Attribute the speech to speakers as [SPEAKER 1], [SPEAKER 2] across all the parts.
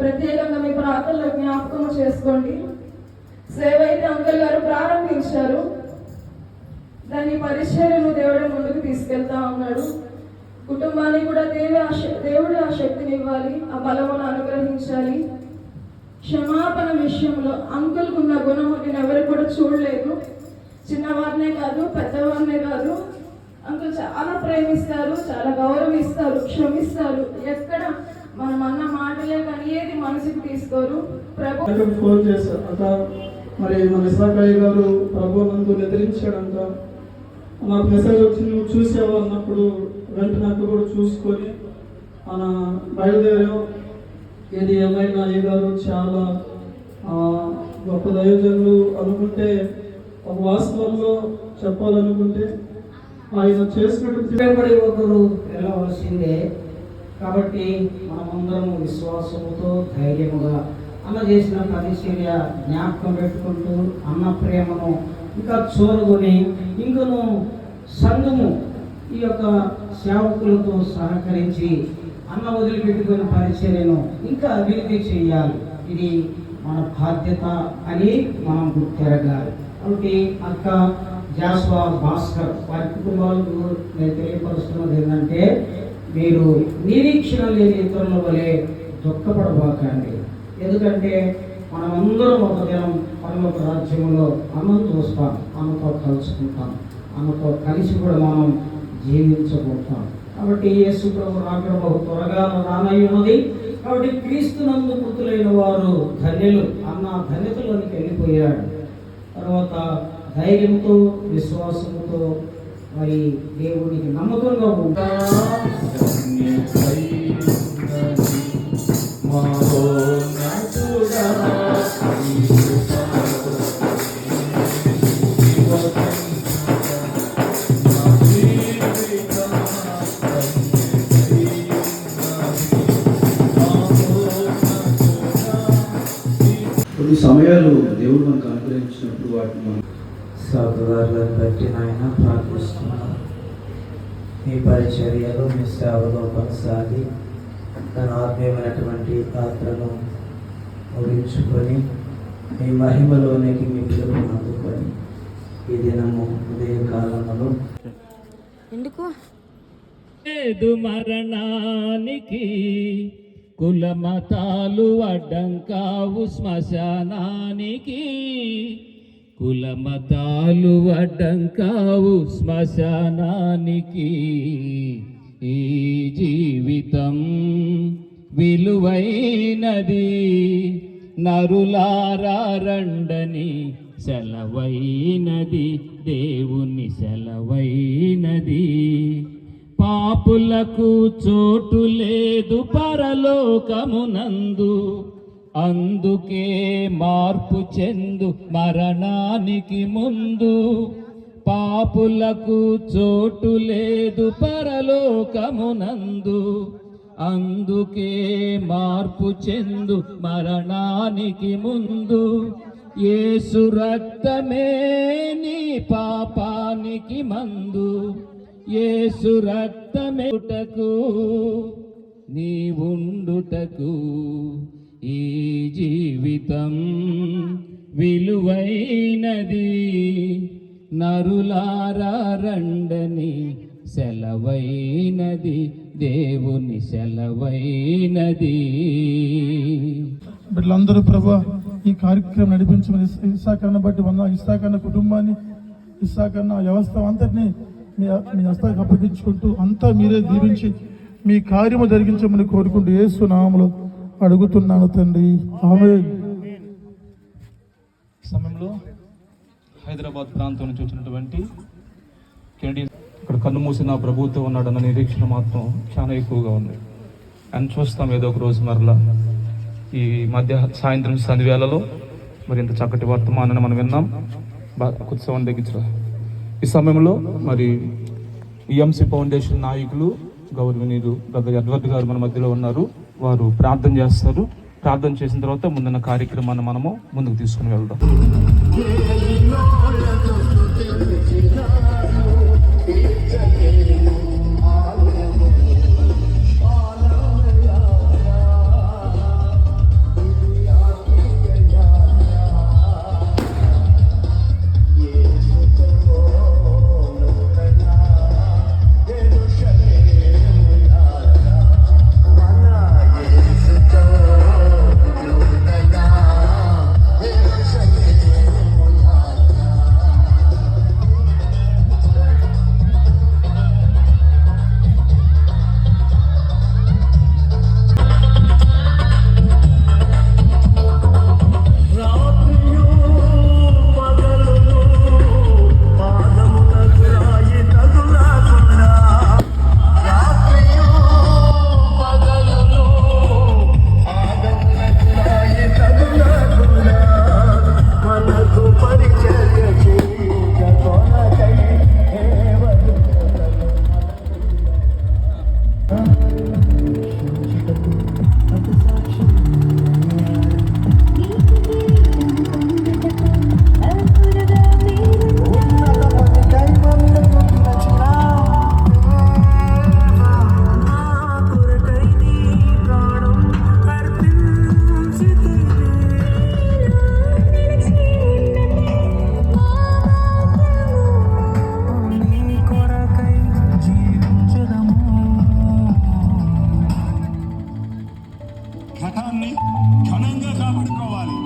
[SPEAKER 1] ప్రత్యేకంగా మీ ప్రార్థనలో జ్ఞాపకం చేసుకోండి. సేవ అయితే అంకుల్ గారు ప్రారంభించారు, దాని పరిచర్యను దేవుడే ముందుకు తీసుకెళ్తా ఉన్నాడు. కుటుంబానికి కూడా దేవుడు ఆ శక్తిని ఇవ్వాలి, ఆ బలమును అనుగ్రహించాలి. క్షమాపణ విషయంలో అంకుల్కు ఉన్న గుణము నేను ఎవరు కూడా చూడలేదు. చిన్నవారినే కాదు, పెద్దవారినే కాదు, అంకుల్ చాలా ప్రేమిస్తారు, చాలా గౌరవిస్తారు, క్షమిస్తారు. ఎక్కడ మనం అన్న మాటలే కానీ ఏది మనసుకు తీసుకోరు. ప్రభు
[SPEAKER 2] ఫోన్ చేశారు, మరి మన ఇస్రాకయ్య గారు ప్రభు నందు నిద్రించాడంట. నాకు మెసేజ్ వచ్చి నువ్వు చూసావు అన్నప్పుడు వెంటనే అక్కడ కూడా చూసుకొని మన బయలుదేరాం. ఇది ఏమైనా అయ్య గారు చాలా గొప్ప దైవజనులు అనుకుంటే, ఒక వాస్తవంలో చెప్పాలనుకుంటే ఆయన చేసినటువంటి
[SPEAKER 3] ఒకరు వెళ్ళవలసిందే. కాబట్టి మనమందరం విశ్వాసముతో ధైర్యముగా అన్న చేసిన పరిచర్య జ్ఞాపకం పెట్టుకుంటూ అన్న ప్రేమను ఇంకా చూరుకొని ఇంకను సంఘము ఈ యొక్క సేవకులతో సహకరించి అన్న వదిలిపెట్టుకున్న పరిచర్యను ఇంకా అభివృద్ధి చేయాలి. ఇది మన బాధ్యత అని మనం గుర్తెరగాలి. కాబట్టి అక్క జాస్వా భాస్కర్ వారి కుటుంబాలకు నేను తెలియపరుస్తున్నది ఏంటంటే, మీరు నిరీక్షణ లేని ఇతరుల వలె దుఃఖపడబాకండి. ఎందుకంటే మనమందరం ఒక దినం పరలోక రాజ్యంలో అన్నం చూస్తాం, అన్నతో కలుసుకుంటాం, అన్నతో కలిసి కూడా మనం జీవించబోతాం. కాబట్టి యేసు ప్రభు రాకడ బహు త్వరగా రానయ్యున్నది. కాబట్టి క్రీస్తునందు మృతులైన వారు ధన్యులు అన్న ధన్యతలోనికి వెళ్ళిపోయాడు. తర్వాత ధైర్యంతో విశ్వాసంతో మరి దేవునికి నమ్మకంగా ఉంటారు.
[SPEAKER 4] కొన్ని సమయాలు దేవుడు మనకు అనుగ్రహించినప్పుడు వాటిని మనం
[SPEAKER 5] సహోదరులను బట్టి నాయన ప్రార్థిస్తున్నాను. మీ పరిచర్యలో మీ సేవలో కొనసాగి తన ఆత్మీయమైనటువంటి పాత్రను ముగించుకొని మీ మహిమలోనికి మీ పిలుపును అందుకొని ఈ దినము ఉదయకాలంలో
[SPEAKER 6] లేదు మరణానికి కులమతాలు అడ్డంకావు శ్మశానానికి, కులమతాలు అడ్డంకావు శ్మశానానికి. ఈ జీవితం విలువైనది, నరులారా రండని సెలవైనది, దేవుని సెలవైనది. పాపులకు చోటు లేదు పరలోకమునందు, అందుకే మార్పు చెందు మరణానికి ముందు. పాపులకు చోటు లేదు పరలోకమునందు, అందుకే మార్పు చెందు మరణానికి ముందు. యేసు రక్తమే నీ పాపానికి మందు, యేసు రక్తమేటకు నీవుండుటకు. ఈ జీవితం విలువైనది, నరులారా రండని సెలవైనది, దేవుని సెలవైనది.
[SPEAKER 2] వీళ్ళందరూ ప్రభా ఈ కార్యక్రమం నడిపించమని ఇస్సాకన్న బట్టి ఇస్సాకన్న కుటుంబాన్ని, ఇస్సాకన్న వ్యవస్థ అంతటినీ మీ హస్తానికి అప్పగించుకుంటూ అంతా మీరే దీవించి మీ కార్యము జరిగించమని కోరుకుంటూ యేసు నామములో అడుగుతున్నాను తండ్రి, ఆమేన్.
[SPEAKER 7] సమయంలో హైదరాబాద్ ప్రాంతం నుంచి వచ్చినటువంటి కెనడియన్ ఇక్కడ కన్ను మూసిన ప్రభుత్వం ఉన్నాడన్న నిరీక్షణ మాత్రం చాలా ఎక్కువగా ఉంది. అని చూస్తాం ఏదో ఒక రోజు మరలా ఈ సాయంత్రం సంధ్యవేళలో మరి ఇంత చక్కటి వర్తమానాన్ని మనం విన్నాం. కొద్ది సౌండ్ తగ్గించరా. ఈ సమయంలో మరి ఈఎంసీ ఫౌండేషన్ నాయకులు గౌరవనీయులు బ్రదర్ ఎడ్వర్డ్ గారు మన మధ్యలో ఉన్నారు. వారు ప్రార్థన చేస్తారు. ప్రార్థన చేసిన తర్వాత ముందున్న కార్యక్రమాన్ని మనము ముందుకు తీసుకుని వెళ్దాం.
[SPEAKER 8] ఘటాన్ని ఘనంగా కాపాడుకోవాలి.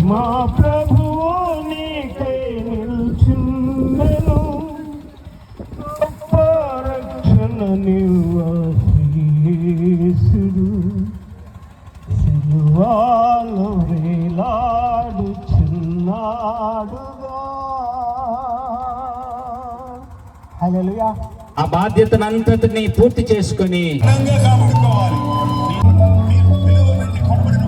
[SPEAKER 2] మా ప్రభువు నీకై నిల్చుండెను, గొప్ప రక్షణ నివాసుడు సిలువలో వేలాడుచున్నాడుగా. హల్లెలూయా.
[SPEAKER 9] ఆ బాధ్యతనంతటిని పూర్తి చేసుకొని
[SPEAKER 8] ఘనంగా కాపాడుకోవాలి. మీరు విలువ పెట్టి కొనబడిన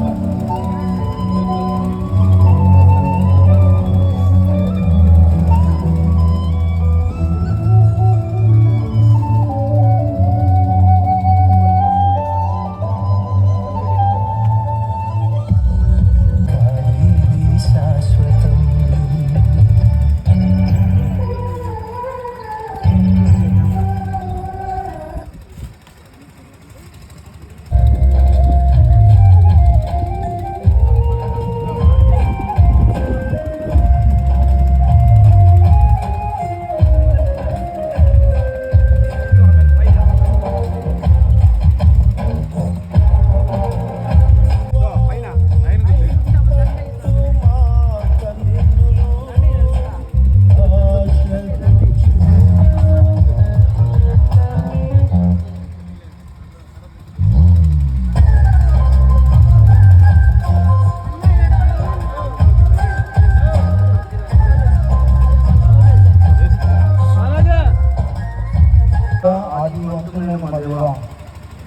[SPEAKER 2] ఆది వంతులైన మా దేవా,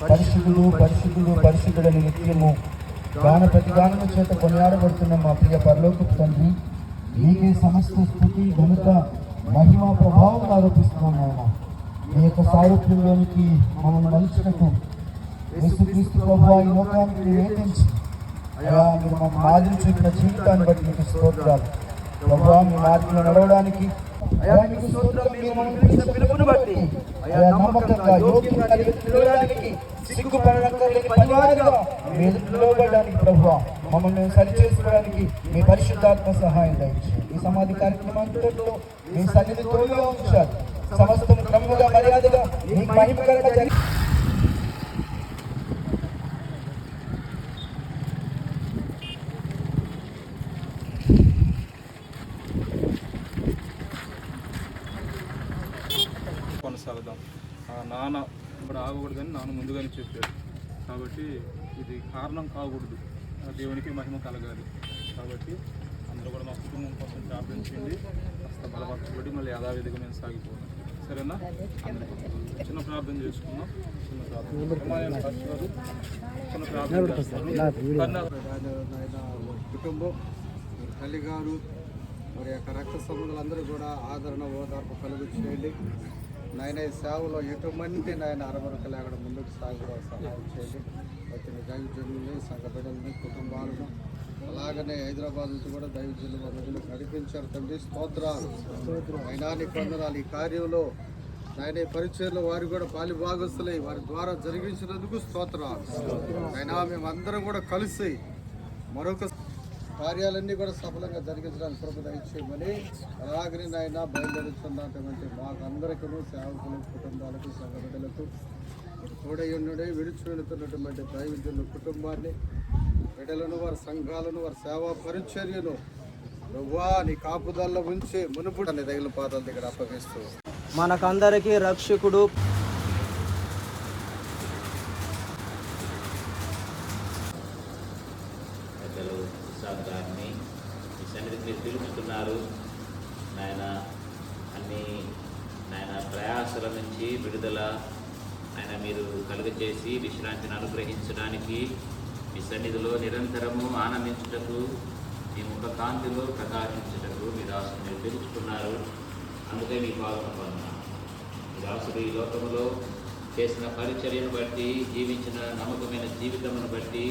[SPEAKER 2] పరిశుద్ధుడు పరిశుద్ధుడు పరిశుద్ధుడని నిత్యము గాన ప్రతిగానము చేత కొనియాడబడుతున్న మా ప్రియ పరలోకపు తండ్రి, నీకే సమస్త స్థుతి ఘనత మహిమ ప్రభావం ఆరోపిస్తున్నాం నాయన. మీ యొక్క సారూప్యంలోనికి మమ్మల్ని మలుచుటకు యేసుక్రీస్తు ప్రభువా ఈ లోకానికి వేధించి అయ్యా మీరు మాకు మాదిరి చూపిన జీవితాన్ని బట్టి మీకు స్తోత్రాలు ప్రభువా. మీ మార్గంలో నడవడానికి అయ్యా మీకు స్తోత్రాలు. మీరు మనం పిలిచిన పిలుపుని బట్టి అయ్యా నమ్మకంగా యోగ్యంగా నిలబడడానికి సిగ్గుపడడానికి పనివారుగా మీరు పిలువబడడానికి ప్రభువా మమ్మల్ని సరిచేసుకోవడానికి మీ పరిశుద్ధాత్మ సహాయం దయచేయండి. ఈ సమాధి కార్యక్రమంలో మీ సన్నిధి తోడుగా ఉంచారు. సమస్తం క్రమముగా మర్యాదగా మీకు మహిమకరంగా జరిగి
[SPEAKER 7] కొనసాగుదాం. నాన్న ఇప్పుడు ఆగకూడదని నాన్న ముందుగానే చెప్పాడు కాబట్టి ఇది కారణం కాకూడదు, దేవునికి మహిమ కలగాలి. కాబట్టి అందరూ కూడా మా కుటుంబం కోసం ప్రార్థించండి, కాస్త బలపరచబడి మళ్ళీ యథావిధిగా మేము సాగిపోతాం. సరేనా? చిన్న ప్రార్థన చేసుకుందాం. చిన్న ప్రార్థన చేస్తారు.
[SPEAKER 10] కుటుంబం తల్లి గారు మరి యొక్క రక్త సంబంధాలందరూ కూడా ఆదరణ ఓదార్పు కలుగు చేయండి నాయన. ఈ సేవలో ఎటువంటి నాయన అరవరకు లేకుండా ముందుకు సాగడం సహాయం చేయండి. వచ్చిన దైవజనుల్ని సంఘ బిడ్డలని కుటుంబాలను అలాగనే హైదరాబాద్ నుంచి కూడా దైవజనులు వందలు నడిపించారు తండ్రి. స్తోత్రాలు అయినా నీకు వందనాలు. ఈ కార్యంలో ఆయన పరిచయంలో వారు కూడా పాలి భాగస్తులై వారి ద్వారా జరిగించినందుకు స్తోత్రాలు అయినా. మేమందరం కూడా కలిసి మరొక కార్యాలన్నీ కూడా సఫలంగా జరిగించడానికి కృప దయచేయమని అలాగనే నాయన బయలుదేరుతున్నటువంటి మాకు అందరికీ సేవకులు కుటుంబాలకు సంఘ బిడ్డలకు తోడయుండే విడిచి వెళుతున్నటువంటి దైవజనుల కుటుంబాన్ని బిడ్డలను వారి సంఘాలను వారి సేవా పరిచర్యను ప్రభువా నీ కాపుదల్లో ఉంచి మునుపు దైవ పాదాల దగ్గర అప్పగిస్తూ
[SPEAKER 5] మనకందరికీ రక్షకుడు
[SPEAKER 11] గారిని ఈ సన్నిధికి మీరు పిలుపుతున్నారు నాయన. అన్ని నాయన ప్రయాసాల నుంచి విడుదల ఆయన మీరు కలుగచేసి విశ్రాంతిని అనుగ్రహించడానికి మీ సన్నిధిలో నిరంతరము ఆనందించుటకు మీ ముఖ కాంతిలో ప్రకాశించుటకు మీ దాసుని మీరు పిలుచుకున్నారు. అందుకే మీ పాలన పొందాను. మీ దాసుడు ఈ లోకంలో చేసిన పరిచర్యను బట్టి జీవించిన నమ్మకమైన జీవితమును బట్టి